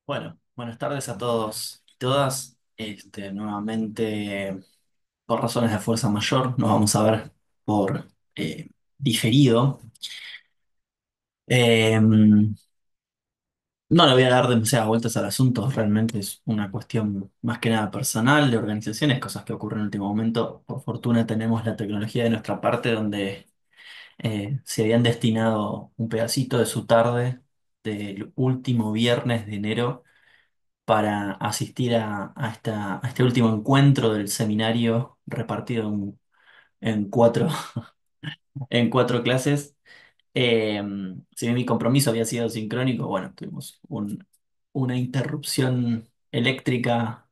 Bueno, buenas tardes a todos y todas. Nuevamente, por razones de fuerza mayor, nos vamos a ver por diferido. No le voy a dar demasiadas vueltas al asunto, realmente es una cuestión más que nada personal, de organizaciones, cosas que ocurren en el último momento. Por fortuna tenemos la tecnología de nuestra parte donde se habían destinado un pedacito de su tarde del último viernes de enero para asistir a este último encuentro del seminario repartido en en cuatro clases. Eh, si bien mi compromiso había sido sincrónico, bueno, tuvimos una interrupción eléctrica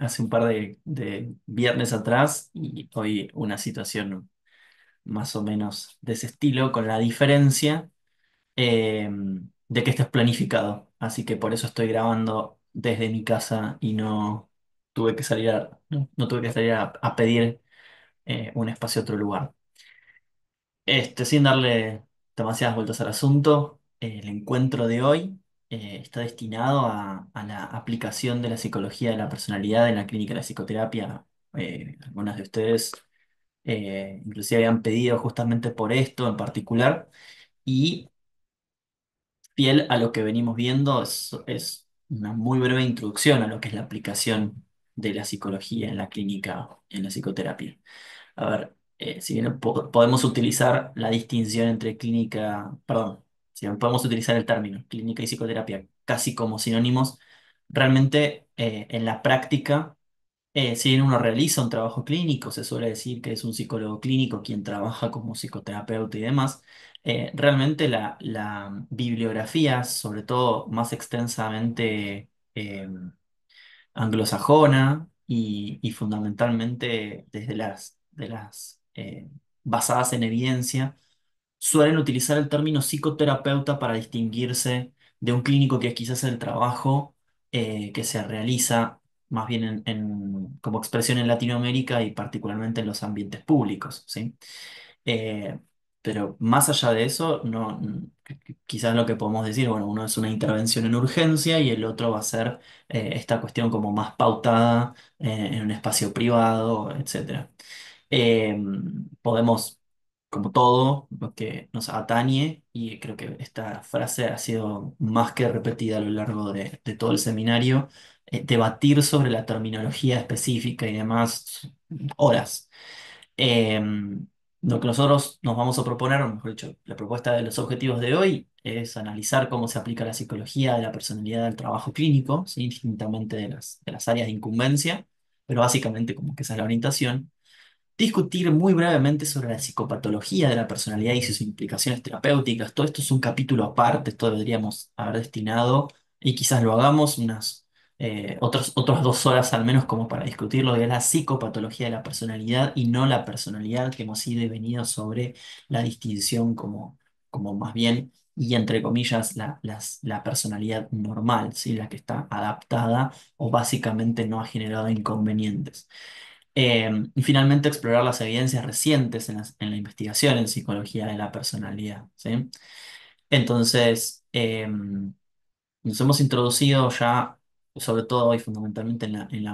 hace un par de viernes atrás y hoy una situación más o menos de ese estilo, con la diferencia eh, de que esto es planificado. Así que por eso estoy grabando desde mi casa y no tuve que salir no tuve que salir a pedir un espacio a otro lugar. Sin darle demasiadas vueltas al asunto, el encuentro de hoy está destinado a la aplicación de la psicología de la personalidad en la clínica de la psicoterapia. Algunas de ustedes inclusive habían pedido justamente por esto en particular. Y fiel a lo que venimos viendo, es una muy breve introducción a lo que es la aplicación de la psicología en la clínica, en la psicoterapia. A ver, si bien podemos utilizar la distinción entre clínica, perdón, si bien podemos utilizar el término clínica y psicoterapia casi como sinónimos, realmente en la práctica si bien uno realiza un trabajo clínico, se suele decir que es un psicólogo clínico quien trabaja como psicoterapeuta y demás. Realmente la bibliografía, sobre todo más extensamente anglosajona y fundamentalmente desde las basadas en evidencia, suelen utilizar el término psicoterapeuta para distinguirse de un clínico que quizás es el trabajo que se realiza más bien como expresión en Latinoamérica y particularmente en los ambientes públicos, ¿sí? Eh, pero más allá de eso, no, quizás lo que podemos decir, bueno, uno es una intervención en urgencia y el otro va a ser esta cuestión como más pautada en un espacio privado, etcétera. Eh, Podemos, como todo lo que nos atañe, y creo que esta frase ha sido más que repetida a lo largo de todo el seminario, debatir sobre la terminología específica y demás horas. Eh, lo que nosotros nos vamos a proponer, o mejor dicho, la propuesta de los objetivos de hoy es analizar cómo se aplica la psicología de la personalidad del trabajo clínico, ¿sí? Indistintamente de las áreas de incumbencia, pero básicamente como que esa es la orientación. Discutir muy brevemente sobre la psicopatología de la personalidad y sus implicaciones terapéuticas. Todo esto es un capítulo aparte, esto deberíamos haber destinado y quizás lo hagamos otras 2 horas al menos como para discutir lo que es la psicopatología de la personalidad y no la personalidad que hemos ido y venido sobre la distinción como más bien y entre comillas la personalidad normal, ¿sí? La que está adaptada o básicamente no ha generado inconvenientes. Y finalmente explorar las evidencias recientes en la investigación en psicología de la personalidad, ¿sí? Entonces, nos hemos introducido ya, sobre todo y fundamentalmente en el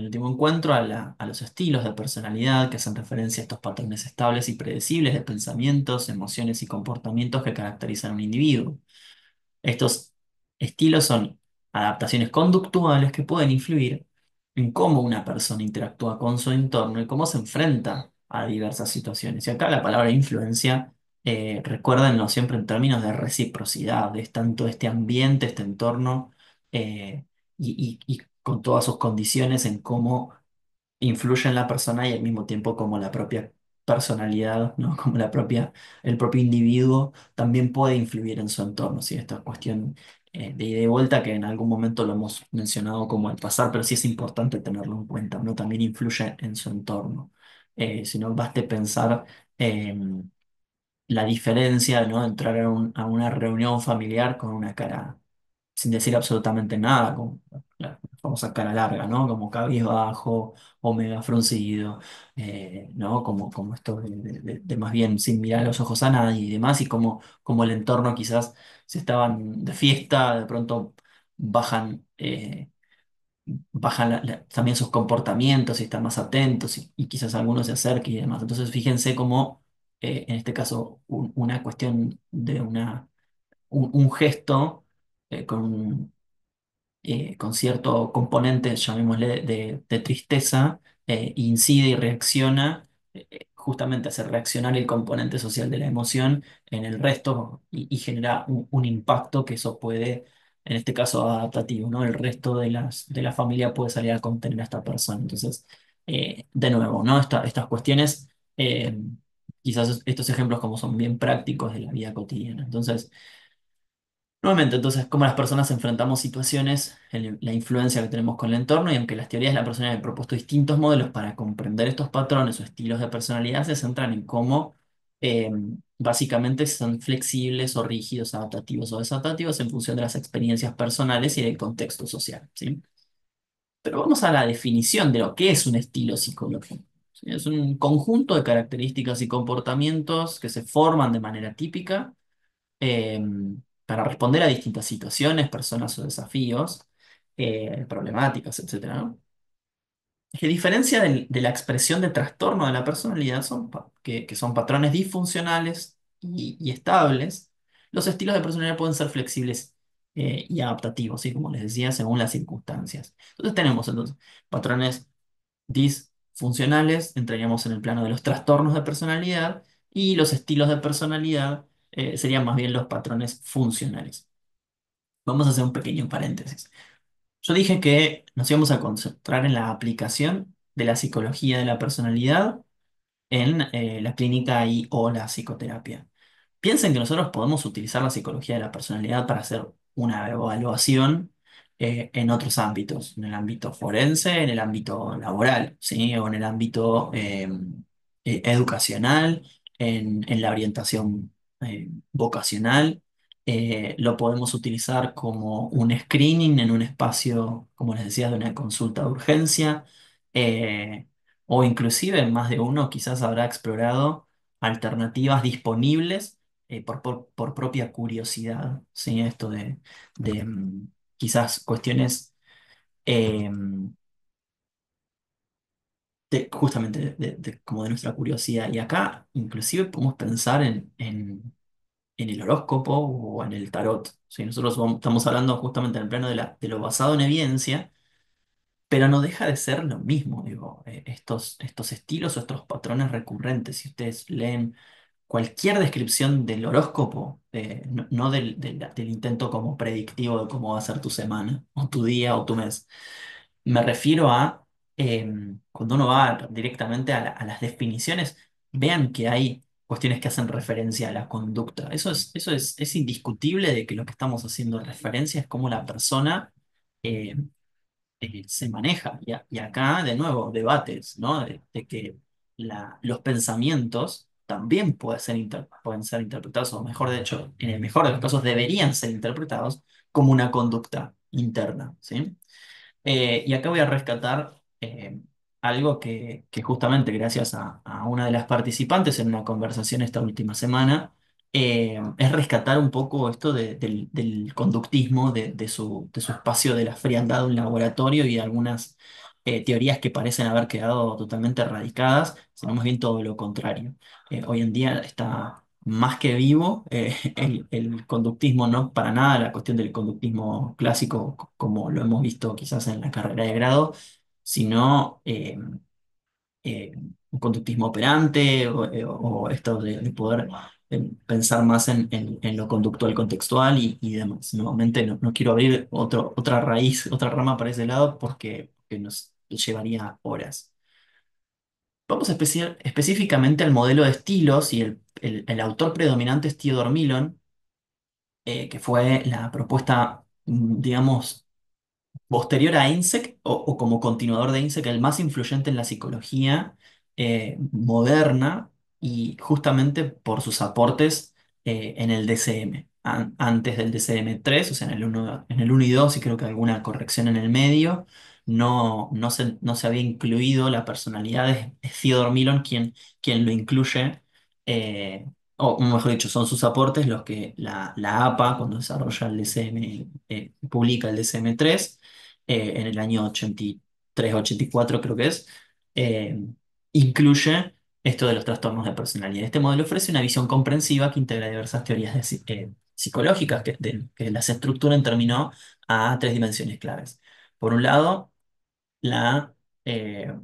último encuentro, a los estilos de personalidad que hacen referencia a estos patrones estables y predecibles de pensamientos, emociones y comportamientos que caracterizan a un individuo. Estos estilos son adaptaciones conductuales que pueden influir en cómo una persona interactúa con su entorno y cómo se enfrenta a diversas situaciones. Y acá la palabra influencia, recuérdenlo siempre en términos de reciprocidad, es tanto este ambiente, este entorno, y con todas sus condiciones en cómo influye en la persona y al mismo tiempo como la propia personalidad, ¿no? Como el propio individuo también puede influir en su entorno, ¿sí? Esta cuestión de ida y vuelta que en algún momento lo hemos mencionado como al pasar, pero sí es importante tenerlo en cuenta, ¿no? También influye en su entorno. Si no, baste pensar la diferencia, ¿no? Entrar a una reunión familiar con una cara sin decir absolutamente nada, con la famosa cara larga, ¿no? Como cabizbajo o mega fruncido, ¿no? Como esto de más bien sin mirar a los ojos a nadie y demás, y como el entorno quizás se estaban de fiesta, de pronto bajan, bajan también sus comportamientos y están más atentos y quizás algunos se acerquen y demás. Entonces fíjense cómo, en este caso, una cuestión de un gesto con cierto componente, llamémosle, de tristeza, incide y reacciona, justamente hace reaccionar el componente social de la emoción en el resto y genera un impacto que eso puede, en este caso adaptativo, ¿no? El resto de la familia puede salir a contener a esta persona. Entonces, de nuevo, ¿no? Estas cuestiones, quizás estos ejemplos como son bien prácticos de la vida cotidiana. Entonces, nuevamente, entonces, cómo las personas enfrentamos situaciones, la influencia que tenemos con el entorno, y aunque las teorías de la personalidad han propuesto distintos modelos para comprender estos patrones o estilos de personalidad, se centran en cómo eh, básicamente son flexibles o rígidos, adaptativos o desadaptativos en función de las experiencias personales y del contexto social, ¿sí? Pero vamos a la definición de lo que es un estilo psicológico. ¿Sí? Es un conjunto de características y comportamientos que se forman de manera típica eh, para responder a distintas situaciones, personas o desafíos, problemáticas, etcétera, ¿no? Que diferencia de la expresión de trastorno de la personalidad que son patrones disfuncionales y estables, los estilos de personalidad pueden ser flexibles y adaptativos, ¿sí? Como les decía, según las circunstancias. Entonces tenemos patrones disfuncionales, entraríamos en el plano de los trastornos de personalidad, y los estilos de personalidad serían más bien los patrones funcionales. Vamos a hacer un pequeño paréntesis. Yo dije que nos íbamos a concentrar en la aplicación de la psicología de la personalidad en la clínica y o la psicoterapia. Piensen que nosotros podemos utilizar la psicología de la personalidad para hacer una evaluación en otros ámbitos, en el ámbito forense, en el ámbito laboral, ¿sí? O en el ámbito educacional, en la orientación vocacional. Lo podemos utilizar como un screening en un espacio, como les decía, de una consulta de urgencia. O inclusive más de uno quizás habrá explorado alternativas disponibles por propia curiosidad, ¿sí? Esto de quizás cuestiones eh, justamente como de nuestra curiosidad. Y acá inclusive podemos pensar en el horóscopo o en el tarot, ¿sí? Nosotros estamos hablando justamente en el plano de lo basado en evidencia, pero no deja de ser lo mismo, digo, estos estilos o estos patrones recurrentes. Si ustedes leen cualquier descripción del horóscopo, no del intento como predictivo de cómo va a ser tu semana, o tu día, o tu mes. Me refiero a cuando uno va directamente a las definiciones, vean que hay cuestiones que hacen referencia a la conducta. Es indiscutible de que lo que estamos haciendo referencia es cómo la persona eh, se maneja. Y acá, de nuevo, debates, ¿no? De que los pensamientos también pueden ser interpretados, o mejor, de hecho, en el mejor de los casos, deberían ser interpretados como una conducta interna, ¿sí? Y acá voy a rescatar algo que justamente gracias a una de las participantes en una conversación esta última semana, es rescatar un poco esto del conductismo, de su espacio de la frialdad de un laboratorio y algunas teorías que parecen haber quedado totalmente erradicadas, sino más bien todo lo contrario. Hoy en día está más que vivo el conductismo, no para nada la cuestión del conductismo clásico como lo hemos visto quizás en la carrera de grado, sino eh, un conductismo operante o esto de poder pensar más en lo conductual contextual y demás. Nuevamente no quiero abrir otra raíz, otra rama para ese lado porque nos llevaría horas. Vamos específicamente al modelo de estilos y el autor predominante es Theodore Millon, que fue la propuesta, digamos, posterior a INSEC o como continuador de INSEC, el más influyente en la psicología moderna y justamente por sus aportes en el DCM. Antes del DCM-3, o sea, en el uno y 2 y creo que alguna corrección en el medio, no se había incluido la personalidad de Theodore Millon, quien lo incluye, o mejor dicho, son sus aportes los que la APA, cuando desarrolla el DSM, publica el DSM-3 en el año 83, 84 creo que es, eh, incluye esto de los trastornos de personalidad. Este modelo ofrece una visión comprensiva que integra diversas teorías psicológicas que las estructura en términos a tres dimensiones claves. Por un lado, la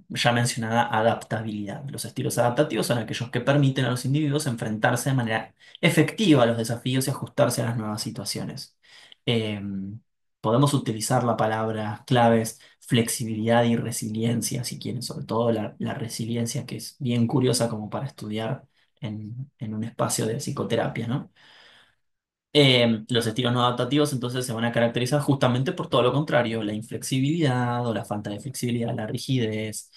ya mencionada adaptabilidad. Los estilos adaptativos son aquellos que permiten a los individuos enfrentarse de manera efectiva a los desafíos y ajustarse a las nuevas situaciones. Eh, Podemos utilizar la palabra claves flexibilidad y resiliencia, si quieren, sobre todo la resiliencia, que es bien curiosa como para estudiar en un espacio de psicoterapia, ¿no? Los estilos no adaptativos entonces se van a caracterizar justamente por todo lo contrario, la inflexibilidad o la falta de flexibilidad, la rigidez,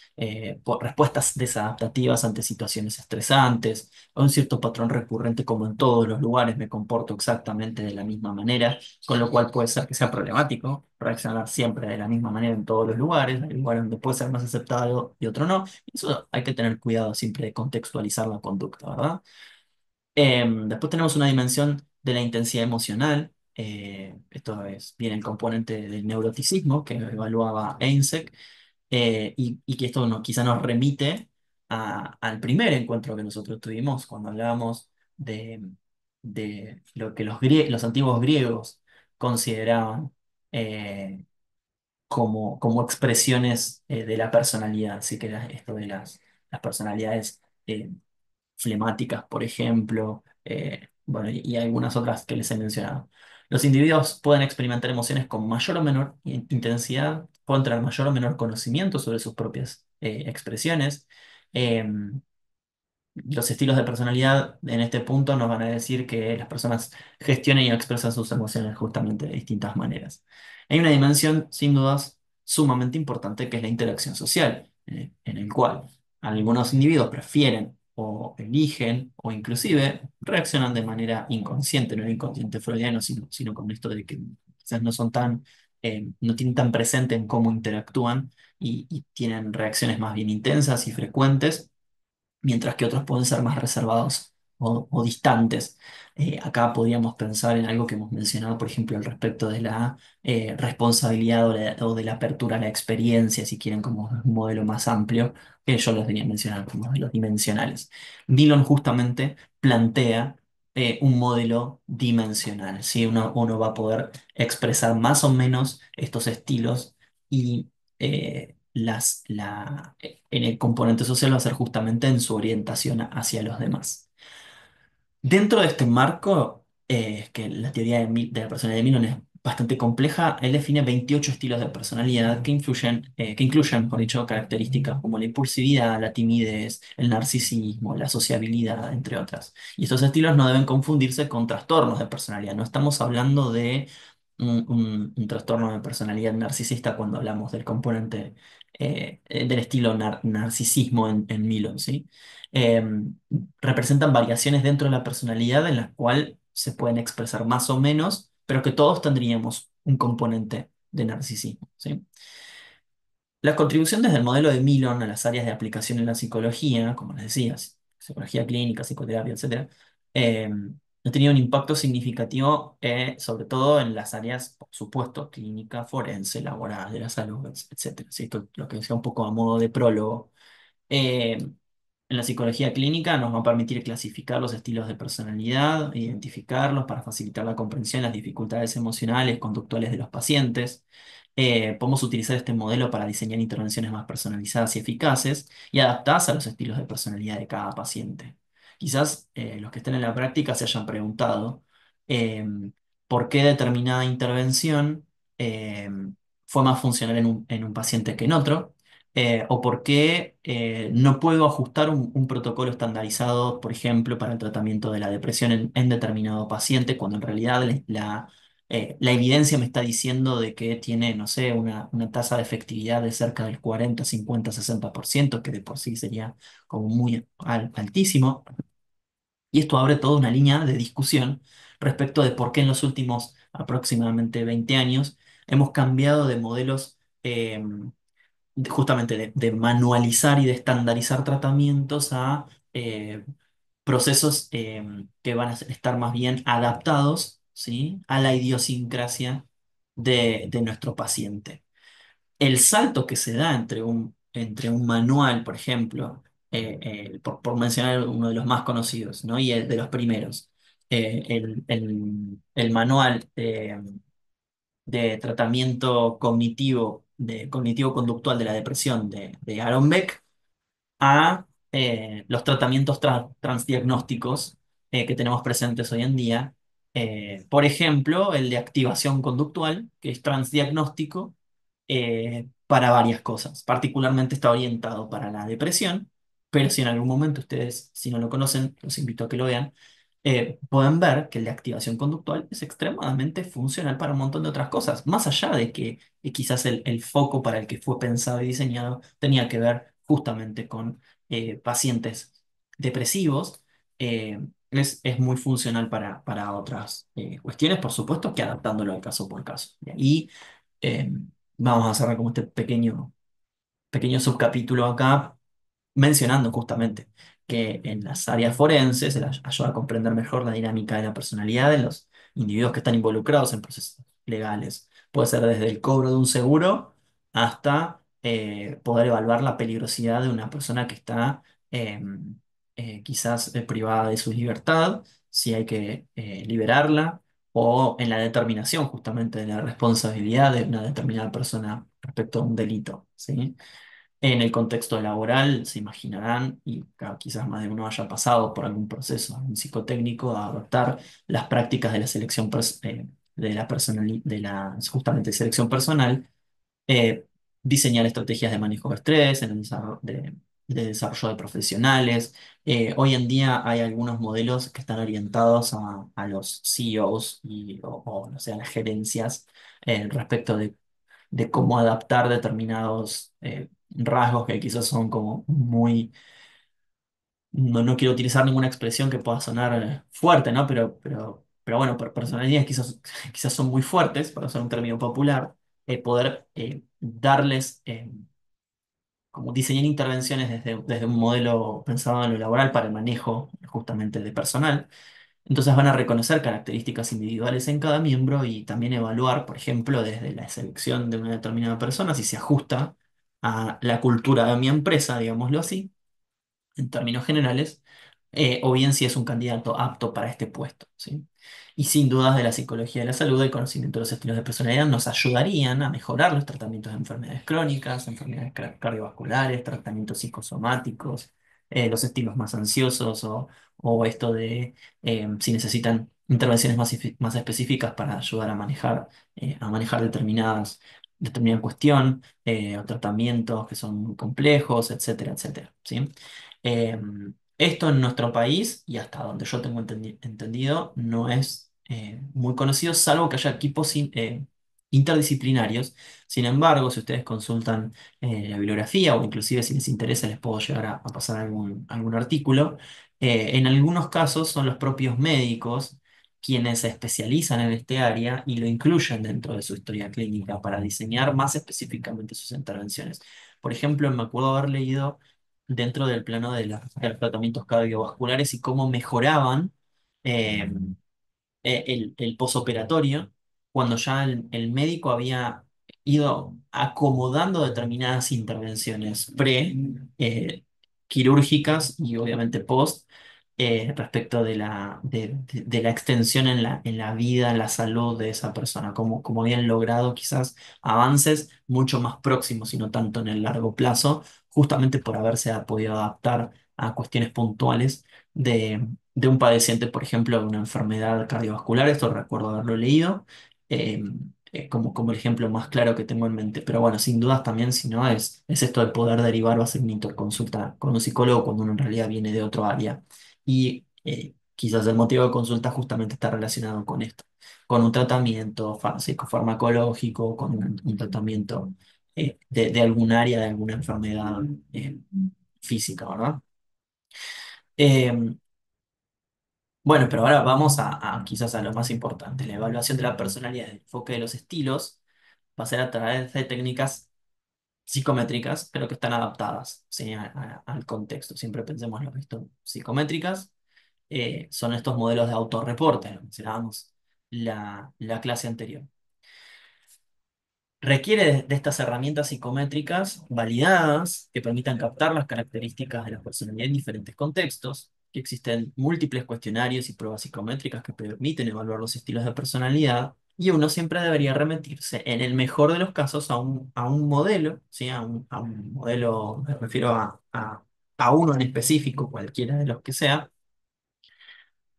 por respuestas desadaptativas ante situaciones estresantes, o un cierto patrón recurrente como en todos los lugares me comporto exactamente de la misma manera, con lo cual puede ser que sea problemático reaccionar siempre de la misma manera en todos los lugares, hay lugares donde puede ser más aceptado y otro no, y eso hay que tener cuidado siempre de contextualizar la conducta, ¿verdad? Después tenemos una dimensión de la intensidad emocional. Esto es bien el componente del neuroticismo que evaluaba EINSEC, y que esto quizá nos remite al primer encuentro que nosotros tuvimos cuando hablábamos de lo que los antiguos griegos consideraban eh, como expresiones de la personalidad. Así que esto de las personalidades flemáticas, por ejemplo, bueno, y algunas otras que les he mencionado. Los individuos pueden experimentar emociones con mayor o menor intensidad, pueden tener mayor o menor conocimiento sobre sus propias expresiones. Em, los estilos de personalidad en este punto nos van a decir que las personas gestionan y expresan sus emociones justamente de distintas maneras. Hay una dimensión, sin dudas, sumamente importante que es la interacción social, en el cual algunos individuos prefieren o eligen o inclusive reaccionan de manera inconsciente, no el inconsciente freudiano, sino con esto de que quizás no son tan, no tienen tan presente en cómo interactúan y tienen reacciones más bien intensas y frecuentes mientras que otros pueden ser más reservados o distantes. Acá podríamos pensar en algo que hemos mencionado, por ejemplo, al respecto de la responsabilidad o de la apertura a la experiencia, si quieren, como un modelo más amplio, que yo los venía mencionando como modelos dimensionales. Dillon justamente plantea un modelo dimensional, ¿sí? Uno va a poder expresar más o menos estos estilos y en el componente social va a ser justamente en su orientación hacia los demás. Dentro de este marco, que la teoría de la personalidad de Milton es bastante compleja, él define 28 estilos de personalidad que incluyen, por dicho, características como la impulsividad, la timidez, el narcisismo, la sociabilidad, entre otras. Y estos estilos no deben confundirse con trastornos de personalidad. No estamos hablando de un trastorno de personalidad narcisista cuando hablamos del componente del estilo narcisismo en Milton, ¿sí? Representan variaciones dentro de la personalidad en las cuales se pueden expresar más o menos, pero que todos tendríamos un componente de narcisismo, ¿sí? La contribución desde el modelo de Milon a las áreas de aplicación en la psicología, como les decía, psicología clínica, psicoterapia, etcétera, eh, ha tenido un impacto significativo, sobre todo en las áreas, por supuesto, clínica, forense, laboral, de la salud, etcétera. ¿Sí? Esto lo que decía un poco a modo de prólogo. Eh, en la psicología clínica nos va a permitir clasificar los estilos de personalidad, identificarlos para facilitar la comprensión de las dificultades emocionales, conductuales de los pacientes. Podemos utilizar este modelo para diseñar intervenciones más personalizadas y eficaces y adaptadas a los estilos de personalidad de cada paciente. Quizás los que estén en la práctica se hayan preguntado eh, por qué determinada intervención eh, fue más funcional en un paciente que en otro, o por qué no puedo ajustar un protocolo estandarizado, por ejemplo, para el tratamiento de la depresión en determinado paciente, cuando en realidad la evidencia me está diciendo de que tiene, no sé, una tasa de efectividad de cerca del 40, 50, 60%, que de por sí sería como muy altísimo. Y esto abre toda una línea de discusión respecto de por qué en los últimos aproximadamente 20 años hemos cambiado de modelos. Justamente de manualizar y de estandarizar tratamientos a procesos que van a estar más bien adaptados, ¿sí? a la idiosincrasia de nuestro paciente. El salto que se da entre un manual, por ejemplo, por mencionar uno de los más conocidos, ¿no? Y el de los primeros, el manual de tratamiento cognitivo, de cognitivo-conductual de la depresión de Aaron Beck, a los tratamientos transdiagnósticos que tenemos presentes hoy en día. Por ejemplo, el de activación conductual, que es transdiagnóstico para varias cosas. Particularmente está orientado para la depresión, pero si en algún momento ustedes, si no lo conocen, los invito a que lo vean. Pueden ver que el de activación conductual es extremadamente funcional para un montón de otras cosas, más allá de que quizás el foco para el que fue pensado y diseñado tenía que ver justamente con pacientes depresivos. Es muy funcional para otras cuestiones, por supuesto que adaptándolo al caso por caso. Y eh, vamos a cerrar como este pequeño subcapítulo acá mencionando justamente que en las áreas forenses se les ayuda a comprender mejor la dinámica de la personalidad de los individuos que están involucrados en procesos legales. Puede ser desde el cobro de un seguro hasta poder evaluar la peligrosidad de una persona que está eh, quizás privada de su libertad, si hay que liberarla, o en la determinación justamente de la responsabilidad de una determinada persona respecto a un delito, ¿sí? En el contexto laboral, se imaginarán, y quizás más de uno haya pasado por algún proceso, un psicotécnico, a adoptar las prácticas de la selección de la justamente selección personal, eh, diseñar estrategias de manejo de estrés, en el de desarrollo de profesionales. Hoy en día hay algunos modelos que están orientados a los CEOs o, no sé, a las gerencias respecto de cómo adaptar determinados rasgos que quizás son como muy, no quiero utilizar ninguna expresión que pueda sonar fuerte, ¿no? Pero bueno, personalidades quizás son muy fuertes, para usar un término popular, poder darles, como diseñar intervenciones desde un modelo pensado en lo laboral para el manejo justamente de personal. Entonces van a reconocer características individuales en cada miembro y también evaluar, por ejemplo, desde la selección de una determinada persona, si se ajusta a la cultura de mi empresa, digámoslo así, en términos generales, o bien si es un candidato apto para este puesto, ¿sí? Y sin dudas de la psicología de la salud, el conocimiento de los estilos de personalidad nos ayudarían a mejorar los tratamientos de enfermedades crónicas, enfermedades cardiovasculares, tratamientos psicosomáticos, los estilos más ansiosos o esto de si necesitan intervenciones más específicas para ayudar a manejar determinada cuestión, o tratamientos que son muy complejos, etcétera, etcétera, ¿sí? Eh, Esto en nuestro país, y hasta donde yo tengo entendido, no es muy conocido, salvo que haya equipos interdisciplinarios. Sin embargo, si ustedes consultan la bibliografía o inclusive si les interesa, les puedo llegar a pasar algún artículo. En algunos casos son los propios médicos quienes se especializan en este área y lo incluyen dentro de su historia clínica para diseñar más específicamente sus intervenciones. Por ejemplo, me acuerdo haber leído dentro del plano de los tratamientos cardiovasculares y cómo mejoraban eh, el posoperatorio cuando ya el médico había ido acomodando determinadas intervenciones quirúrgicas y obviamente post respecto de la extensión en la vida, en la salud de esa persona, como habían logrado quizás avances mucho más próximos y no tanto en el largo plazo, justamente por haberse podido adaptar a cuestiones puntuales de un padeciente, por ejemplo, de una enfermedad cardiovascular. Esto recuerdo haberlo leído, eh, como el ejemplo más claro que tengo en mente. Pero bueno, sin dudas también, si no, es esto de poder derivar o hacer una interconsulta con un psicólogo cuando uno en realidad viene de otro área. Y quizás el motivo de consulta justamente está relacionado con esto, con un tratamiento psicofarmacológico, con un tratamiento de algún área, de alguna enfermedad física, ¿verdad? Eh, bueno, pero ahora vamos quizás a lo más importante, la evaluación de la personalidad, el enfoque de los estilos va a ser a través de técnicas psicométricas, pero que están adaptadas, ¿sí? Al contexto. Siempre pensemos en lo visto psicométricas, son estos modelos de autorreporte, lo que mencionábamos la clase anterior. Requiere de estas herramientas psicométricas validadas que permitan captar las características de la personalidad en diferentes contextos, que existen múltiples cuestionarios y pruebas psicométricas que permiten evaluar los estilos de personalidad, y uno siempre debería remitirse, en el mejor de los casos, a un modelo, ¿sí? A un modelo, me refiero a uno en específico, cualquiera de los que sea,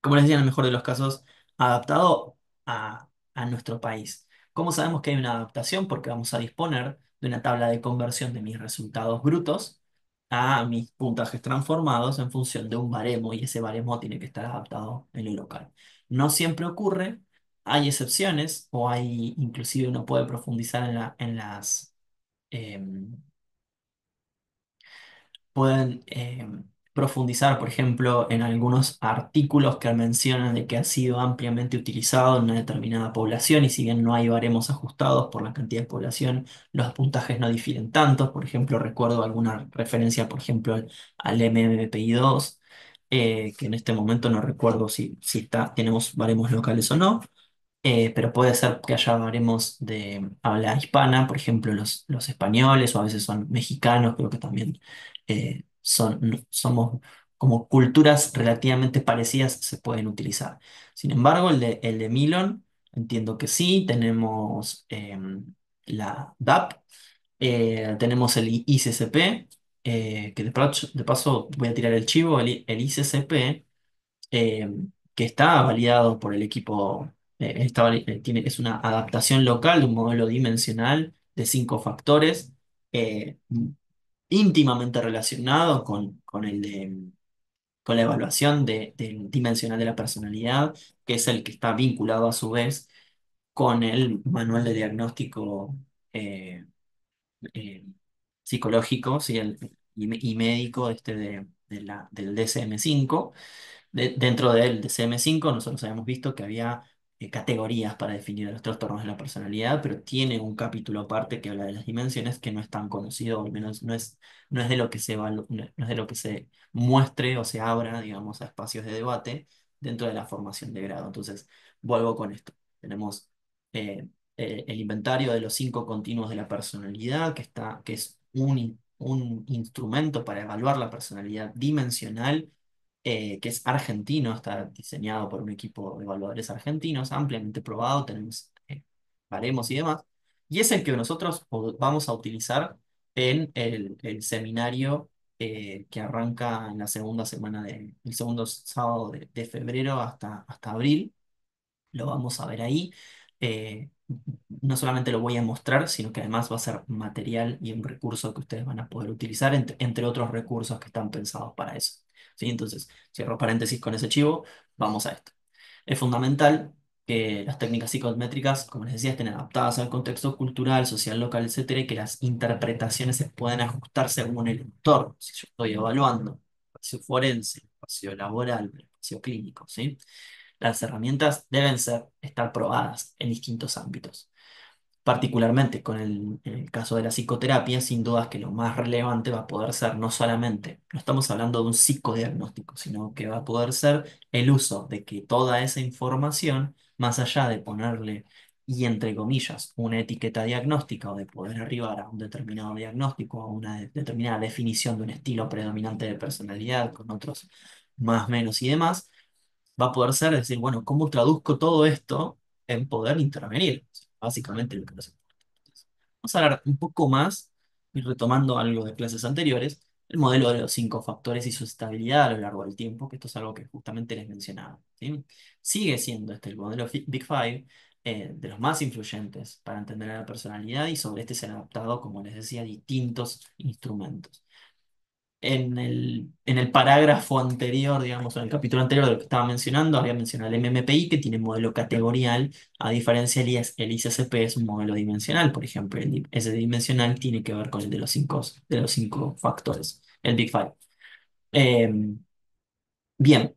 como les decía, en el mejor de los casos, adaptado a nuestro país. ¿Cómo sabemos que hay una adaptación? Porque vamos a disponer de una tabla de conversión de mis resultados brutos a mis puntajes transformados en función de un baremo, y ese baremo tiene que estar adaptado en lo local. No siempre ocurre, hay excepciones, o hay, inclusive uno puede profundizar en las em, pueden profundizar, por ejemplo, en algunos artículos que mencionan de que ha sido ampliamente utilizado en una determinada población, y si bien no hay baremos ajustados por la cantidad de población, los puntajes no difieren tanto. Por ejemplo, recuerdo alguna referencia, por ejemplo, al MMPI 2, que en este momento no recuerdo si tenemos baremos locales o no. Pero puede ser que haya baremos de habla hispana, por ejemplo, los españoles, o a veces son mexicanos, creo que también somos como culturas relativamente parecidas, se pueden utilizar. Sin embargo, el de Milon, entiendo que sí, tenemos la DAP, tenemos el ICCP, que de paso voy a tirar el chivo, el ICCP, eh, que está validado por el equipo, es una adaptación local de un modelo dimensional de 5 factores, eh, íntimamente relacionado con la evaluación del dimensional de la personalidad, que es el que está vinculado a su vez con el manual de diagnóstico eh, eh, psicológico, ¿sí? Y médico del DSM-5. Dentro del DSM-5 nosotros habíamos visto que había categorías para definir los trastornos de la personalidad, pero tiene un capítulo aparte que habla de las dimensiones, que no es tan conocido, o al menos no es de lo que no es de lo que se muestre o se abra, digamos, a espacios de debate dentro de la formación de grado. Entonces, vuelvo con esto. Tenemos el inventario de los 5 continuos de la personalidad, que es un instrumento para evaluar la personalidad dimensional, que es argentino, está diseñado por un equipo de evaluadores argentinos, ampliamente probado, tenemos baremos y demás, y es el que nosotros vamos a utilizar en el seminario que arranca en la segunda semana el segundo sábado de febrero hasta abril. Lo vamos a ver ahí. Eh, no solamente lo voy a mostrar, sino que además va a ser material y un recurso que ustedes van a poder utilizar, entre otros recursos que están pensados para eso. ¿Sí? Entonces, cierro paréntesis con ese chivo, vamos a esto. Es fundamental que las técnicas psicométricas, como les decía, estén adaptadas al contexto cultural, social, local, etcétera, y que las interpretaciones se puedan ajustar según el entorno. Si yo estoy evaluando espacio forense, espacio laboral, espacio clínico, ¿sí? Las herramientas deben estar probadas en distintos ámbitos. Particularmente en el caso de la psicoterapia, sin dudas que lo más relevante va a poder ser no solamente, no estamos hablando de un psicodiagnóstico, sino que va a poder ser el uso de que toda esa información, más allá de ponerle, y entre comillas, una etiqueta diagnóstica, o de poder arribar a un determinado diagnóstico, a una determinada definición de un estilo predominante de personalidad, con otros más, menos y demás, va a poder ser decir, bueno, ¿cómo traduzco todo esto en poder intervenir? Básicamente lo que nos importa. Entonces, vamos a hablar un poco más, y retomando algo de clases anteriores, el modelo de los 5 factores y su estabilidad a lo largo del tiempo, que esto es algo que justamente les mencionaba, ¿sí? Sigue siendo el modelo Big Five, de los más influyentes para entender a la personalidad, y sobre este se han adaptado, como les decía, distintos instrumentos. En el parágrafo anterior, digamos, en el capítulo anterior de lo que estaba mencionando, había mencionado el MMPI, que tiene modelo categorial, a diferencia el ICCP es un modelo dimensional. Por ejemplo, ese dimensional tiene que ver con el de los cinco factores, el Big Five. Eh, Bien,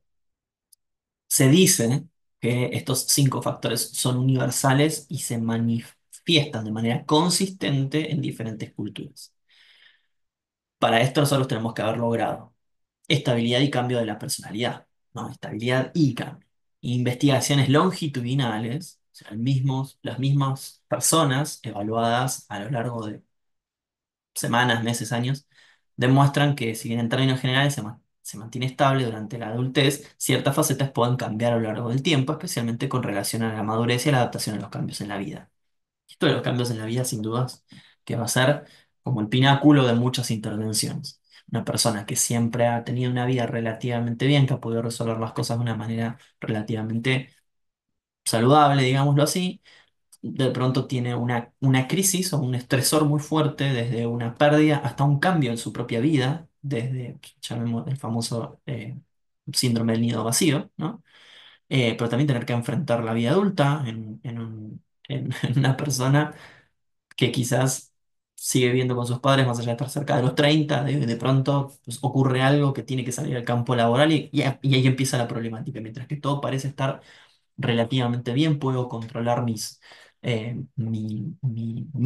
se dice que estos 5 factores son universales y se manifiestan de manera consistente en diferentes culturas. Para esto nosotros tenemos que haber logrado estabilidad y cambio de la personalidad. No, estabilidad y cambio. Investigaciones longitudinales, o sea, las mismas personas evaluadas a lo largo de semanas, meses, años, demuestran que si bien en términos generales se mantiene estable durante la adultez, ciertas facetas pueden cambiar a lo largo del tiempo, especialmente con relación a la madurez y a la adaptación a los cambios en la vida. Esto de los cambios en la vida, sin dudas, que va a ser como el pináculo de muchas intervenciones. Una persona que siempre ha tenido una vida relativamente bien, que ha podido resolver las cosas de una manera relativamente saludable, digámoslo así, de pronto tiene una crisis o un estresor muy fuerte, desde una pérdida hasta un cambio en su propia vida, desde, llamemos el famoso síndrome del nido vacío, ¿no? Pero también tener que enfrentar la vida adulta en una persona que quizás sigue viviendo con sus padres más allá de estar cerca de los 30, de pronto pues, ocurre algo que tiene que salir al campo laboral y ahí empieza la problemática, mientras que todo parece estar relativamente bien, puedo controlar mi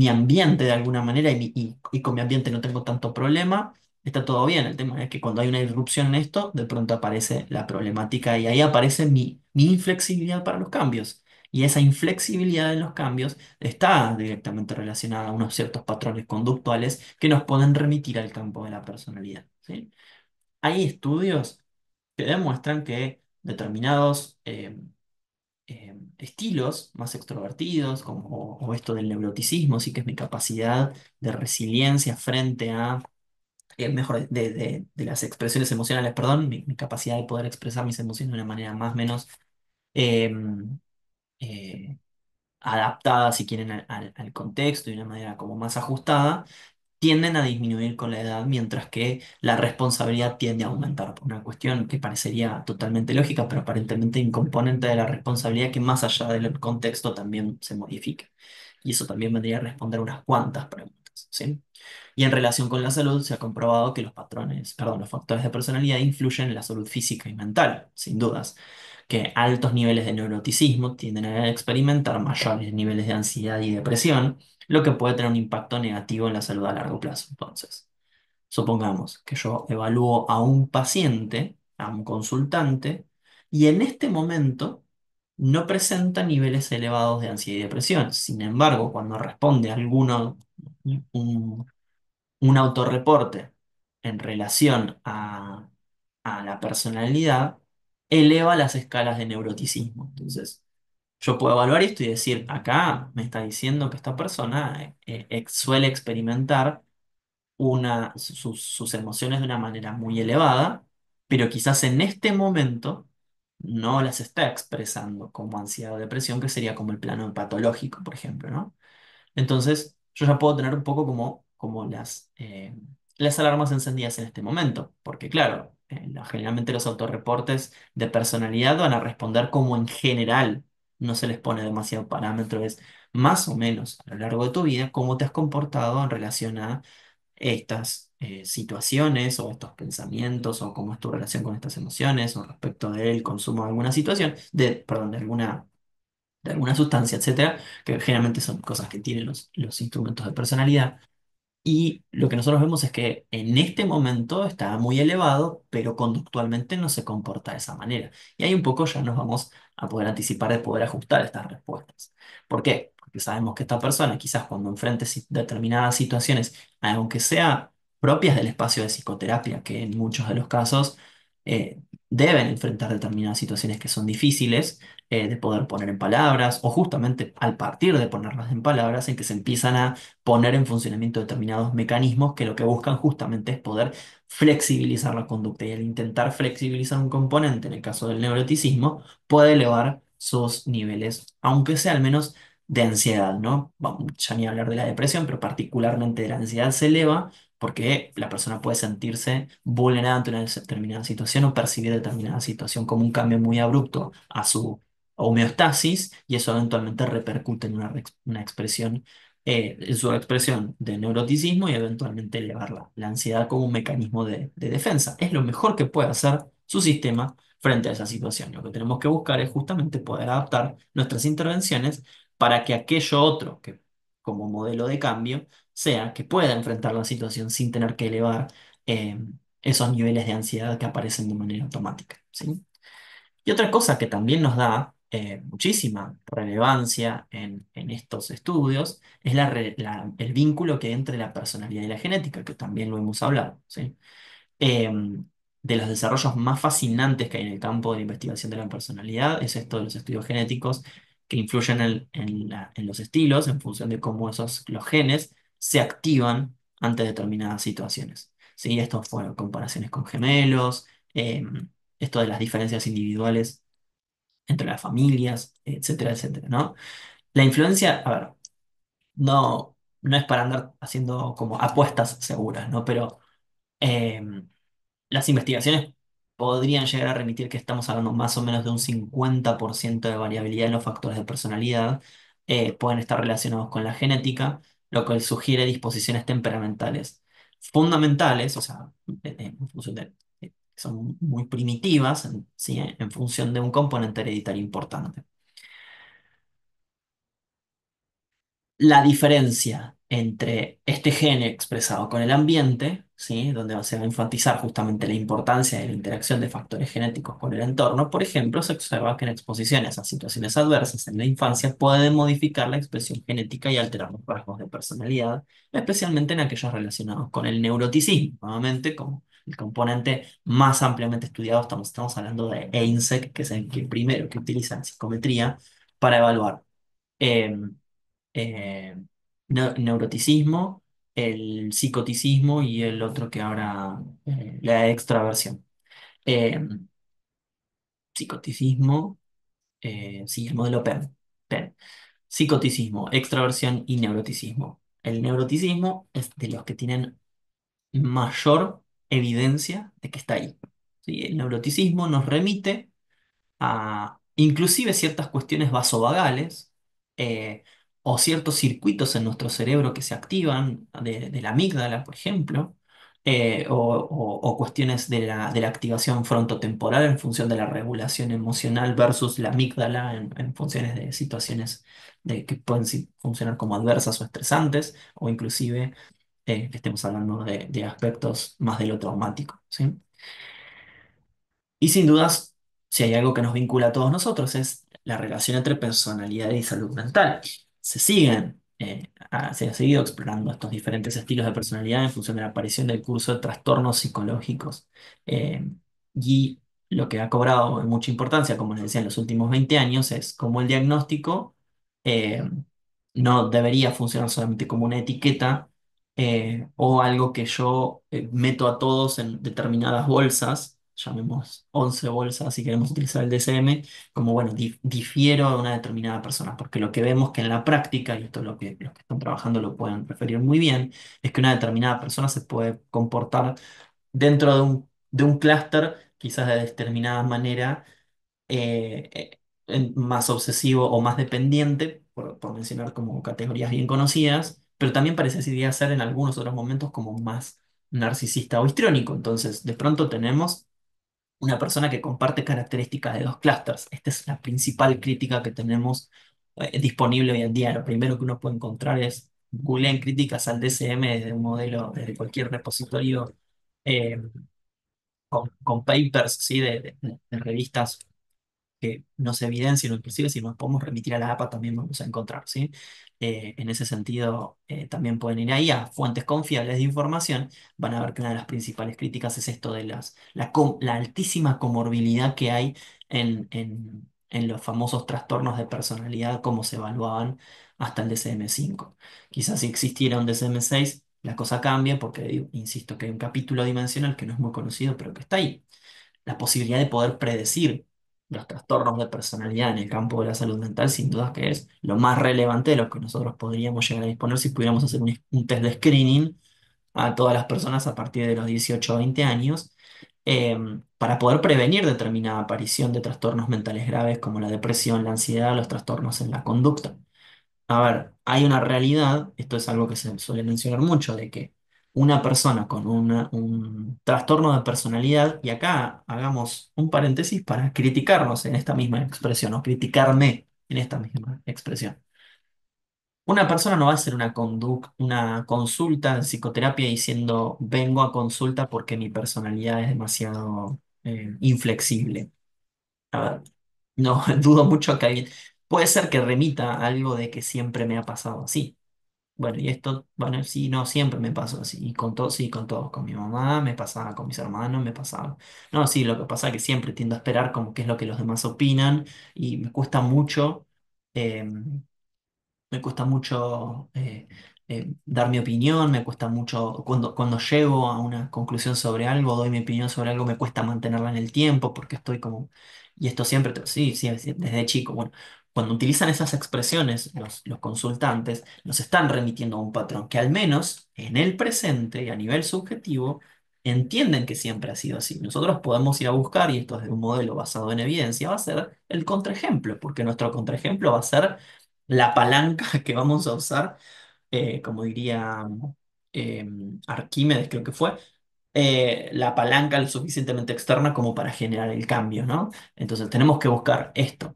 ambiente de alguna manera y con mi ambiente no tengo tanto problema, está todo bien. El tema es que cuando hay una irrupción en esto, de pronto aparece la problemática y ahí aparece mi inflexibilidad para los cambios. Y esa inflexibilidad en los cambios está directamente relacionada a unos ciertos patrones conductuales que nos pueden remitir al campo de la personalidad, ¿sí? Hay estudios que demuestran que determinados estilos más extrovertidos, como o esto del neuroticismo, sí que es mi capacidad de resiliencia frente a, mejor, de las expresiones emocionales, perdón, mi capacidad de poder expresar mis emociones de una manera más o menos eh, eh, adaptada, si quieren, al contexto y de una manera como más ajustada tienden a disminuir con la edad, mientras que la responsabilidad tiende a aumentar, por una cuestión que parecería totalmente lógica, pero aparentemente hay un componente de la responsabilidad que más allá del contexto también se modifica. Y eso también vendría a responder unas cuantas preguntas, ¿sí? Y en relación con la salud, se ha comprobado que los factores de personalidad influyen en la salud física y mental, sin dudas, que altos niveles de neuroticismo tienden a experimentar mayores niveles de ansiedad y depresión, lo que puede tener un impacto negativo en la salud a largo plazo. Entonces, supongamos que yo evalúo a un paciente, a un consultante, y en este momento no presenta niveles elevados de ansiedad y depresión. Sin embargo, cuando responde a un autorreporte en relación a la personalidad, eleva las escalas de neuroticismo. Entonces, yo puedo evaluar esto y decir, acá me está diciendo que esta persona suele experimentar sus emociones de una manera muy elevada, pero quizás en este momento no las está expresando como ansiedad o depresión, que sería como el plano patológico, por ejemplo, ¿no? Entonces, yo ya puedo tener un poco como las alarmas encendidas en este momento, porque claro, generalmente los autorreportes de personalidad van a responder como en general no se les pone demasiado parámetro, es más o menos a lo largo de tu vida cómo te has comportado en relación a estas situaciones o estos pensamientos o cómo es tu relación con estas emociones o respecto del consumo de alguna situación, perdón, de alguna sustancia, etcétera, que generalmente son cosas que tienen los instrumentos de personalidad. Y lo que nosotros vemos es que en este momento está muy elevado, pero conductualmente no se comporta de esa manera. Y ahí un poco ya nos vamos a poder anticipar de poder ajustar estas respuestas. ¿Por qué? Porque sabemos que esta persona quizás cuando enfrente determinadas situaciones, aunque sea propias del espacio de psicoterapia, que en muchos de los casos deben enfrentar determinadas situaciones que son difíciles de poder poner en palabras, o justamente al partir de ponerlas en palabras, en que se empiezan a poner en funcionamiento determinados mecanismos que lo que buscan justamente es poder flexibilizar la conducta y al intentar flexibilizar un componente, en el caso del neuroticismo, puede elevar sus niveles, aunque sea al menos de ansiedad, ¿no? Vamos, ya ni hablar de la depresión, pero particularmente de la ansiedad se eleva porque la persona puede sentirse vulnerada ante una determinada situación o percibir determinada situación como un cambio muy abrupto a su homeostasis y eso eventualmente repercute en una expresión en su expresión de neuroticismo y eventualmente elevar la ansiedad como un mecanismo de defensa. Es lo mejor que puede hacer su sistema frente a esa situación. Lo que tenemos que buscar es justamente poder adaptar nuestras intervenciones para que aquello otro, que como modelo de cambio, sea que pueda enfrentar la situación sin tener que elevar esos niveles de ansiedad que aparecen de manera automática, ¿sí? Y otra cosa que también nos da muchísima relevancia en estos estudios es el vínculo que hay entre la personalidad y la genética, que también lo hemos hablado, ¿sí? eh, de los desarrollos más fascinantes que hay en el campo de la investigación de la personalidad es esto de los estudios genéticos que influyen en los estilos en función de cómo los genes se activan ante determinadas situaciones. ¿Sí? Esto fueron comparaciones con gemelos, esto de las diferencias individuales entre las familias, etcétera, etcétera, ¿no? La influencia, a ver, no es para andar haciendo como apuestas seguras, ¿no? Pero em, las investigaciones podrían llegar a remitir que estamos hablando más o menos de un 50% de variabilidad en los factores de personalidad. Pueden estar relacionados con la genética, lo que sugiere disposiciones temperamentales fundamentales, o sea, en función son muy primitivas, ¿sí? En función de un componente hereditario importante. La diferencia entre este gen expresado con el ambiente, ¿sí? Donde se va a enfatizar justamente la importancia de la interacción de factores genéticos con el entorno, por ejemplo, se observa que en exposiciones a situaciones adversas en la infancia pueden modificar la expresión genética y alterar los rasgos de personalidad, especialmente en aquellos relacionados con el neuroticismo, nuevamente como el componente más ampliamente estudiado, estamos hablando de EINSEC, que es el primero que utiliza la psicometría para evaluar. em, eh, Neuroticismo, el psicoticismo y el otro que ahora, la extraversión. Eh, Psicoticismo, sí, el modelo PEM. PEM. Psicoticismo, extraversión y neuroticismo. El neuroticismo es de los que tienen mayor evidencia de que está ahí. ¿Sí? El neuroticismo nos remite a inclusive ciertas cuestiones vasovagales, eh, o ciertos circuitos en nuestro cerebro que se activan de la amígdala, por ejemplo, o cuestiones de la activación frontotemporal en función de la regulación emocional versus la amígdala en funciones de situaciones que pueden funcionar como adversas o estresantes, o inclusive que estemos hablando de aspectos más de lo traumático, ¿sí? Y sin dudas, si hay algo que nos vincula a todos nosotros es la relación entre personalidad y salud mental. Se ha seguido explorando estos diferentes estilos de personalidad en función de la aparición del curso de trastornos psicológicos. Eh, y lo que ha cobrado mucha importancia, como les decía, en los últimos 20 años, es cómo el diagnóstico eh, no debería funcionar solamente como una etiqueta, o algo que yo meto a todos en determinadas bolsas, llamemos 11 bolsas si queremos utilizar el DSM, como bueno, difiero a una determinada persona, porque lo que vemos que en la práctica, y esto es lo que los que están trabajando lo pueden referir muy bien, es que una determinada persona se puede comportar dentro de un clúster, quizás de determinada manera, más obsesivo o más dependiente, por mencionar como categorías bien conocidas, pero también parecería ser en algunos otros momentos como más narcisista o histriónico. Entonces, de pronto tenemos una persona que comparte características de dos clústeres. Esta es la principal crítica que tenemos disponible hoy en día. Lo primero que uno puede encontrar es googleen críticas al DSM desde un modelo, desde cualquier repositorio, eh, con papers, ¿sí? De revistas que nos evidencien, o inclusive si nos podemos remitir a la APA también vamos a encontrar, ¿sí? En ese sentido, también pueden ir ahí a fuentes confiables de información, van a ver que una de las principales críticas es esto de la altísima comorbilidad que hay en los famosos trastornos de personalidad como se evaluaban hasta el DSM-5. Quizás si existiera un DSM-6, la cosa cambia porque insisto que hay un capítulo dimensional que no es muy conocido, pero que está ahí, la posibilidad de poder predecir los trastornos de personalidad en el campo de la salud mental, sin duda que es lo más relevante de lo que nosotros podríamos llegar a disponer si pudiéramos hacer un test de screening a todas las personas a partir de los 18 o 20 años, para poder prevenir determinada aparición de trastornos mentales graves como la depresión, la ansiedad, los trastornos en la conducta. A ver, hay una realidad, esto es algo que se suele mencionar mucho, de que una persona con un trastorno de personalidad, y acá hagamos un paréntesis para criticarnos en esta misma expresión, o criticarme en esta misma expresión. Una persona no va a hacer una consulta en psicoterapia diciendo vengo a consulta porque mi personalidad es demasiado inflexible. A ver, no, dudo mucho que alguien... Puede ser que remita a algo de que siempre me ha pasado así. Bueno, y esto, bueno, sí, no, siempre me pasó así. Y con todos, sí, con todos. Con mi mamá me pasaba, con mis hermanos me pasaba. No, sí, lo que pasa es que siempre tiendo a esperar como qué es lo que los demás opinan y me cuesta mucho. em, Me cuesta mucho dar mi opinión, me cuesta mucho cuando llego a una conclusión sobre algo, doy mi opinión sobre algo, me cuesta mantenerla en el tiempo porque estoy como, y esto siempre, sí, sí, sí, desde chico, bueno, cuando utilizan esas expresiones los consultantes, nos están remitiendo a un patrón que al menos en el presente y a nivel subjetivo entienden que siempre ha sido así. Nosotros podemos ir a buscar, y esto es de un modelo basado en evidencia, va a ser el contraejemplo, porque nuestro contraejemplo va a ser la palanca que vamos a usar, como diría eh, Arquímedes, creo que fue, la palanca lo suficientemente externa como para generar el cambio, ¿no? Entonces tenemos que buscar esto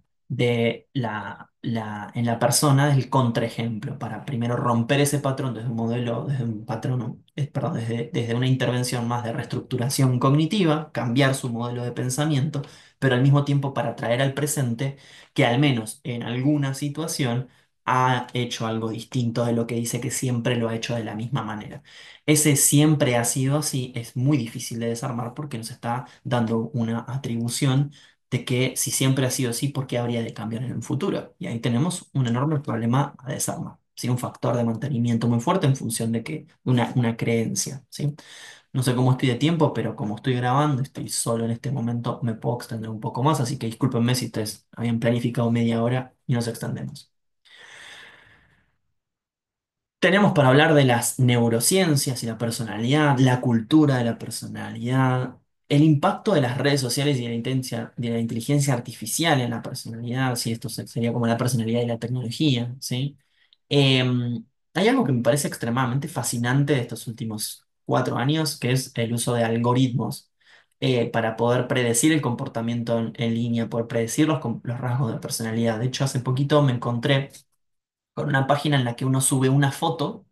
en la persona el contraejemplo para primero romper ese patrón desde un modelo, desde un patrón, perdón, desde una intervención más de reestructuración cognitiva, cambiar su modelo de pensamiento, pero al mismo tiempo para traer al presente que al menos en alguna situación ha hecho algo distinto de lo que dice que siempre lo ha hecho de la misma manera. Ese siempre ha sido así, es muy difícil de desarmar porque nos está dando una atribución de que si siempre ha sido así, ¿por qué habría de cambiar en el futuro? Y ahí tenemos un enorme problema a desarmar, ¿sí? Un factor de mantenimiento muy fuerte en función de que una creencia, ¿sí? No sé cómo estoy de tiempo, pero como estoy grabando, estoy solo en este momento, me puedo extender un poco más, así que discúlpenme si ustedes habían planificado media hora y nos extendemos. Tenemos para hablar de las neurociencias y la personalidad, la cultura de la personalidad, el impacto de las redes sociales y de la inteligencia artificial en la personalidad, sí, esto sería como la personalidad y la tecnología, ¿sí? Hay algo que me parece extremadamente fascinante de estos últimos 4 años, que es el uso de algoritmos para poder predecir el comportamiento en línea, poder predecir los rasgos de personalidad. De hecho, hace poquito me encontré con una página en la que uno sube una foto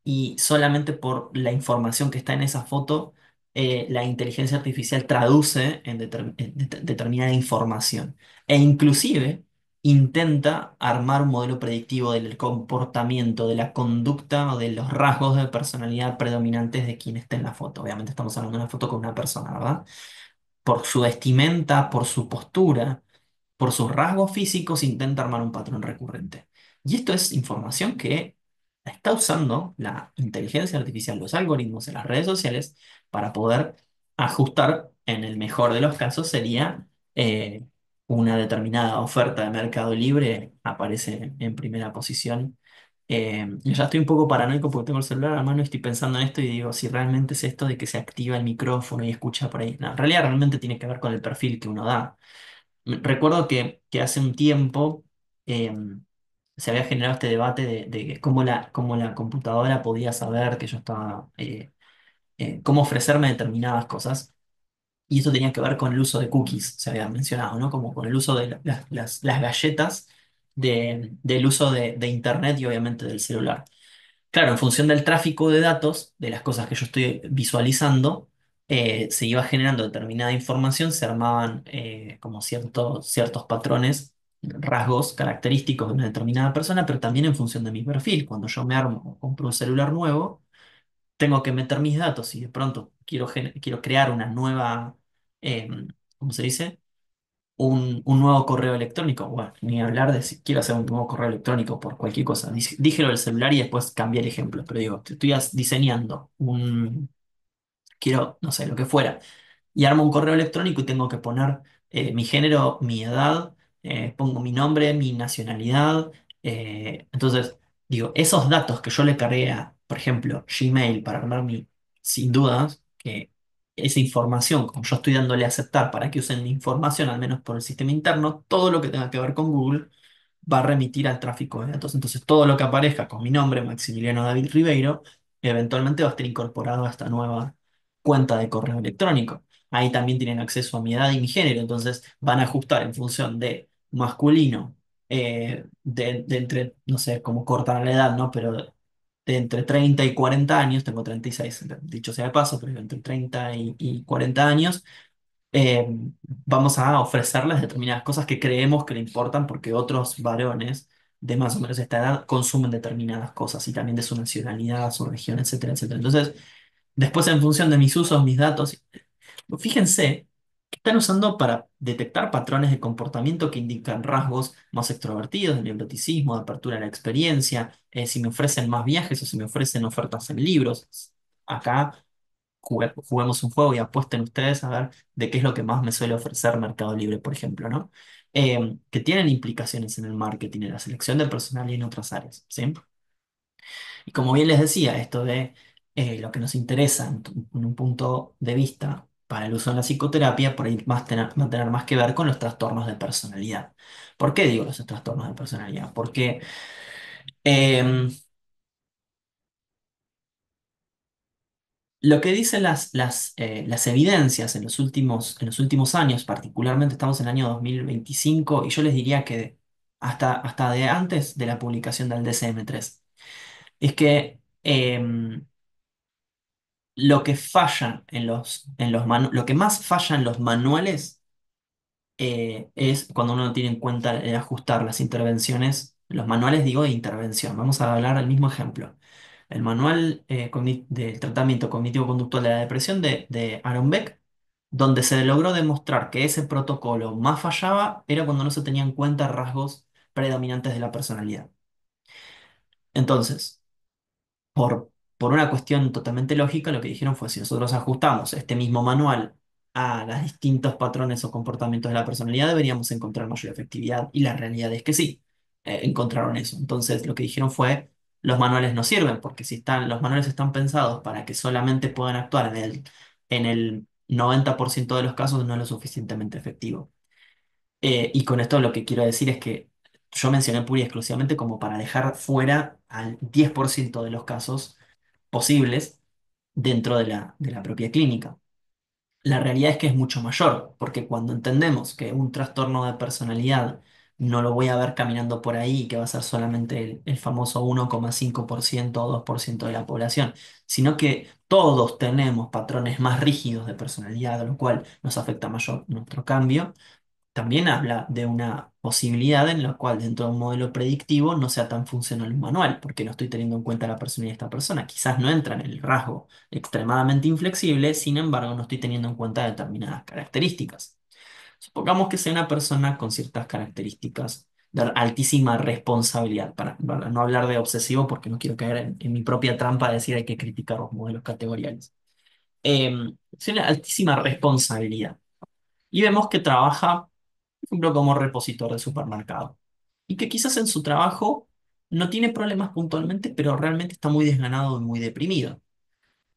y solamente por la información que está en esa foto, la inteligencia artificial traduce en determinada información e inclusive intenta armar un modelo predictivo del comportamiento, de la conducta o de los rasgos de personalidad predominantes de quien esté en la foto. Obviamente estamos hablando de una foto con una persona, ¿verdad? Por su vestimenta, por su postura, por sus rasgos físicos, intenta armar un patrón recurrente. Y esto es información que está usando la inteligencia artificial, los algoritmos en las redes sociales para poder ajustar, en el mejor de los casos, sería una determinada oferta de Mercado Libre, aparece en primera posición. Yo ya estoy un poco paranoico porque tengo el celular a la mano y estoy pensando en esto y digo, si realmente es esto de que se activa el micrófono y escucha por ahí. No, en realidad realmente tiene que ver con el perfil que uno da. Recuerdo que hace un tiempo eh, se había generado este debate de cómo la computadora podía saber que yo estaba, cómo ofrecerme determinadas cosas. Y eso tenía que ver con el uso de cookies, se había mencionado, ¿no? Como con el uso de las galletas del uso de Internet y obviamente del celular. Claro, en función del tráfico de datos, de las cosas que yo estoy visualizando, se iba generando determinada información, se armaban como ciertos patrones, rasgos característicos de una determinada persona, pero también en función de mi perfil. Cuando yo me armo o compro un celular nuevo, tengo que meter mis datos y de pronto quiero crear una nueva, eh, ¿cómo se dice? Un nuevo correo electrónico. Bueno, ni hablar de si quiero hacer un nuevo correo electrónico por cualquier cosa. Dije lo del celular y después cambié el ejemplo, pero digo, estoy diseñando quiero, no sé, lo que fuera, y armo un correo electrónico y tengo que poner mi género, mi edad, pongo mi nombre, mi nacionalidad. Entonces, digo, esos datos que yo le cargué a, por ejemplo, Gmail para armar sin dudas, que esa información, como yo estoy dándole a aceptar para que usen mi información, al menos por el sistema interno, todo lo que tenga que ver con Google va a remitir al tráfico de datos. Entonces, todo lo que aparezca con mi nombre, Maximiliano David Ribeiro, eventualmente va a estar incorporado a esta nueva cuenta de correo electrónico. Ahí también tienen acceso a mi edad y mi género, entonces van a ajustar en función de masculino, de entre, no sé cómo cortan la edad, ¿no? Pero de entre 30 y 40 años, tengo 36, dicho sea de paso, pero entre 30 y 40 años, eh, vamos a ofrecerles determinadas cosas que creemos que le importan porque otros varones de más o menos esta edad consumen determinadas cosas y también de su nacionalidad, su región, etcétera, etcétera. Entonces, después en función de mis usos, mis datos, fíjense que están usando para detectar patrones de comportamiento que indican rasgos más extrovertidos, de neuroticismo, de apertura a la experiencia, si me ofrecen más viajes o si me ofrecen ofertas en libros. Acá juguemos un juego y apuesten ustedes a ver de qué es lo que más me suele ofrecer Mercado Libre, por ejemplo, ¿no? Que tienen implicaciones en el marketing, en la selección del personal y en otras áreas, ¿sí? Y como bien les decía, esto de lo que nos interesa en un punto de vista para el uso en la psicoterapia, por ahí va a tener más que ver con los trastornos de personalidad. ¿Por qué digo los trastornos de personalidad? Porque em, lo que dicen las evidencias en los últimos años, particularmente estamos en el año 2025, y yo les diría que hasta de antes de la publicación del DSM-3, es que lo que falla lo que más falla en los manuales es cuando uno no tiene en cuenta el ajustar las intervenciones, los manuales digo de intervención. Vamos a hablar del mismo ejemplo. El manual del tratamiento cognitivo-conductual de la depresión de Aaron Beck, donde se logró demostrar que ese protocolo más fallaba era cuando no se tenían en cuenta rasgos predominantes de la personalidad. Entonces, por, por una cuestión totalmente lógica, lo que dijeron fue, si nosotros ajustamos este mismo manual a los distintos patrones o comportamientos de la personalidad, deberíamos encontrar mayor efectividad. Y la realidad es que sí, encontraron eso. Entonces, lo que dijeron fue, los manuales no sirven, porque si los manuales están pensados para que solamente puedan actuar en el 90% de los casos, no es lo suficientemente efectivo. Y con esto lo que quiero decir es que yo mencioné pura y exclusivamente como para dejar fuera al 10% de los casos posibles dentro de la propia clínica. La realidad es que es mucho mayor, porque cuando entendemos que un trastorno de personalidad no lo voy a ver caminando por ahí, que va a ser solamente el famoso 1,5% o 2% de la población, sino que todos tenemos patrones más rígidos de personalidad, lo cual nos afecta mayor nuestro cambio, también habla de una posibilidad en la cual dentro de un modelo predictivo no sea tan funcional un manual, porque no estoy teniendo en cuenta la personalidad de esta persona. Quizás no entra en el rasgo extremadamente inflexible, sin embargo no estoy teniendo en cuenta determinadas características. Supongamos que sea una persona con ciertas características de altísima responsabilidad, para no hablar de obsesivo porque no quiero caer en mi propia trampa de decir hay que criticar los modelos categoriales. Es una altísima responsabilidad. Y vemos que trabaja ejemplo, como repositor de supermercado. Y que quizás en su trabajo no tiene problemas puntualmente, pero realmente está muy desganado y muy deprimido.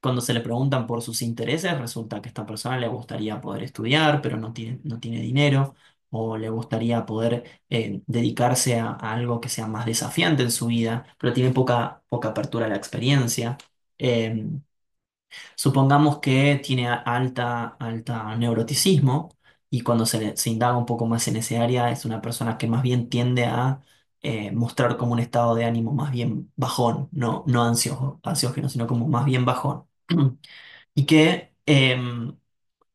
Cuando se le preguntan por sus intereses, resulta que a esta persona le gustaría poder estudiar, pero no tiene dinero, o le gustaría poder dedicarse a algo que sea más desafiante en su vida, pero tiene poca apertura a la experiencia. Em, Supongamos que tiene alta neuroticismo y cuando se indaga un poco más en ese área es una persona que más bien tiende a mostrar como un estado de ánimo más bien bajón, no ansiógeno, sino como más bien bajón. Y que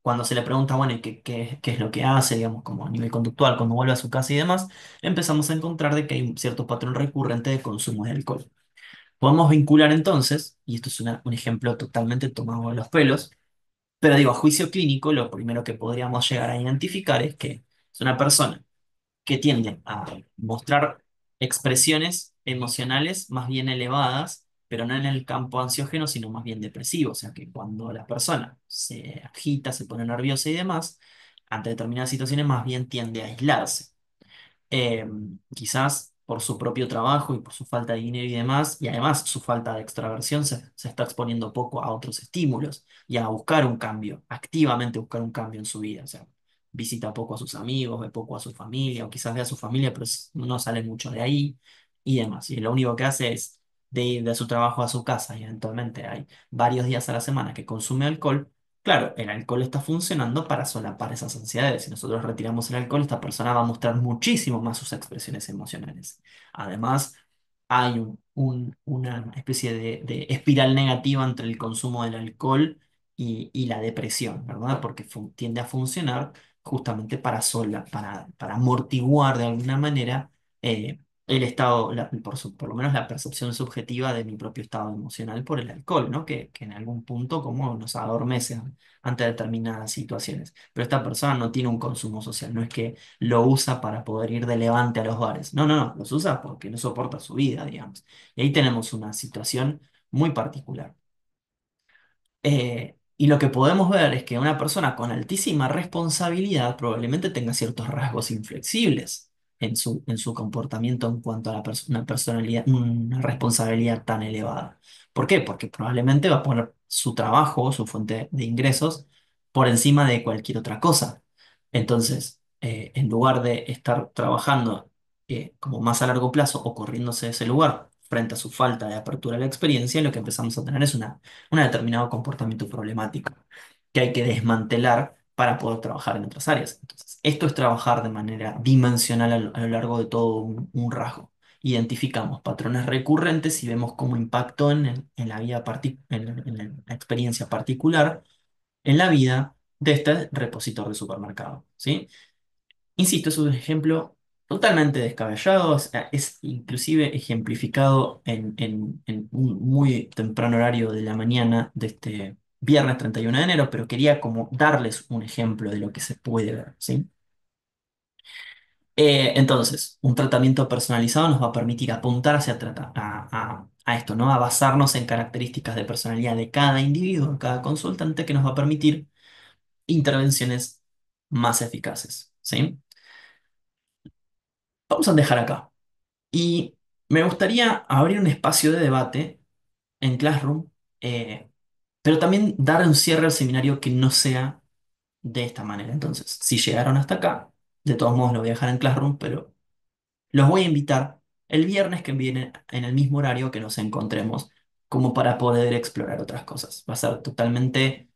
cuando se le pregunta, bueno, ¿y qué es lo que hace, digamos, como a nivel conductual, cuando vuelve a su casa y demás, empezamos a encontrar de que hay un cierto patrón recurrente de consumo de alcohol. Podemos vincular entonces, y esto es un ejemplo totalmente tomado de los pelos, pero digo, a juicio clínico, lo primero que podríamos llegar a identificar es que es una persona que tiende a mostrar expresiones emocionales más bien elevadas, pero no en el campo ansiógeno, sino más bien depresivo. O sea que cuando la persona se agita, se pone nerviosa y demás, ante determinadas situaciones más bien tiende a aislarse, eh, quizás por su propio trabajo y por su falta de dinero y demás, y además su falta de extraversión se está exponiendo poco a otros estímulos y a buscar un cambio, activamente buscar un cambio en su vida. O sea, visita poco a sus amigos, ve poco a su familia, o quizás ve a su familia, pero no sale mucho de ahí y demás. Y lo único que hace es de ir de su trabajo a su casa y eventualmente hay varios días a la semana que consume alcohol. Claro, el alcohol está funcionando para solapar esas ansiedades. Si nosotros retiramos el alcohol, esta persona va a mostrar muchísimo más sus expresiones emocionales. Además, hay una especie de espiral negativa entre el consumo del alcohol y la depresión, ¿verdad? Porque tiende a funcionar justamente para amortiguar de alguna manera el estado, por lo menos la percepción subjetiva de mi propio estado emocional por el alcohol, ¿no? Que en algún punto como nos adormece ante determinadas situaciones. Pero esta persona no tiene un consumo social, no es que lo usa para poder ir de levante a los bares. No, no, no, los usa porque no soporta su vida, digamos. Y ahí tenemos una situación muy particular. Y lo que podemos ver es que una persona con altísima responsabilidad probablemente tenga ciertos rasgos inflexibles en su comportamiento en cuanto a una personalidad, una responsabilidad tan elevada. ¿Por qué? Porque probablemente va a poner su trabajo, su fuente de ingresos, por encima de cualquier otra cosa. Entonces, en lugar de estar trabajando como más a largo plazo o corriéndose de ese lugar frente a su falta de apertura a la experiencia, lo que empezamos a tener es un determinado comportamiento problemático que hay que desmantelar para poder trabajar en otras áreas. Entonces, esto es trabajar de manera dimensional a lo largo de todo un rasgo. Identificamos patrones recurrentes y vemos cómo impactó en la vida en la experiencia particular en la vida de este repositor de supermercado, ¿sí? Insisto, es un ejemplo totalmente descabellado, o sea, es inclusive ejemplificado en un muy temprano horario de la mañana de este viernes 31 de enero, pero quería como darles un ejemplo de lo que se puede ver, ¿sí? Entonces, un tratamiento personalizado nos va a permitir apuntar a esto, ¿no? A basarnos en características de personalidad de cada individuo, de cada consultante, que nos va a permitir intervenciones más eficaces, ¿sí? Vamos a dejar acá. Y me gustaría abrir un espacio de debate en Classroom, eh, pero también dar un cierre al seminario que no sea de esta manera. Entonces, si llegaron hasta acá, de todos modos lo voy a dejar en Classroom, pero los voy a invitar el viernes que viene en el mismo horario que nos encontremos, como para poder explorar otras cosas. Va a ser totalmente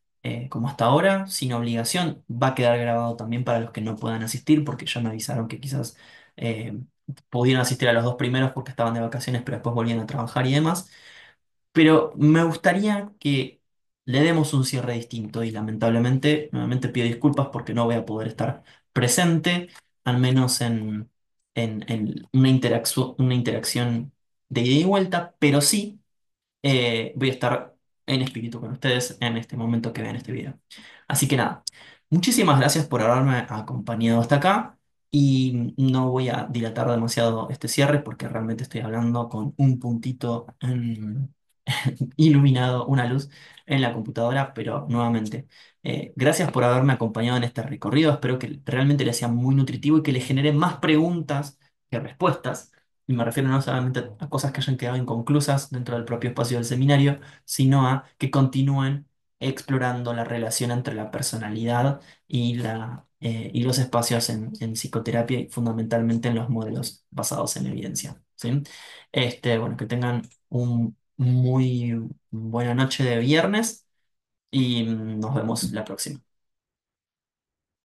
como hasta ahora, sin obligación. Va a quedar grabado también para los que no puedan asistir, porque ya me avisaron que quizás eh, pudieron asistir a los dos primeros porque estaban de vacaciones, pero después volvían a trabajar y demás. Pero me gustaría que le demos un cierre distinto y lamentablemente, nuevamente pido disculpas porque no voy a poder estar presente, al menos en una interacción de ida y vuelta, pero sí voy a estar en espíritu con ustedes en este momento que vean este video. Así que nada, muchísimas gracias por haberme acompañado hasta acá y no voy a dilatar demasiado este cierre porque realmente estoy hablando con un puntito iluminado, una luz en la computadora, pero nuevamente, gracias por haberme acompañado en este recorrido. Espero que realmente le sea muy nutritivo y que le genere más preguntas que respuestas. Y me refiero no solamente a cosas que hayan quedado inconclusas dentro del propio espacio del seminario, sino a que continúen explorando la relación entre la personalidad y los espacios en psicoterapia y fundamentalmente en los modelos basados en evidencia. ¿Sí? Bueno, que tengan un muy buena noche de viernes y nos vemos la próxima.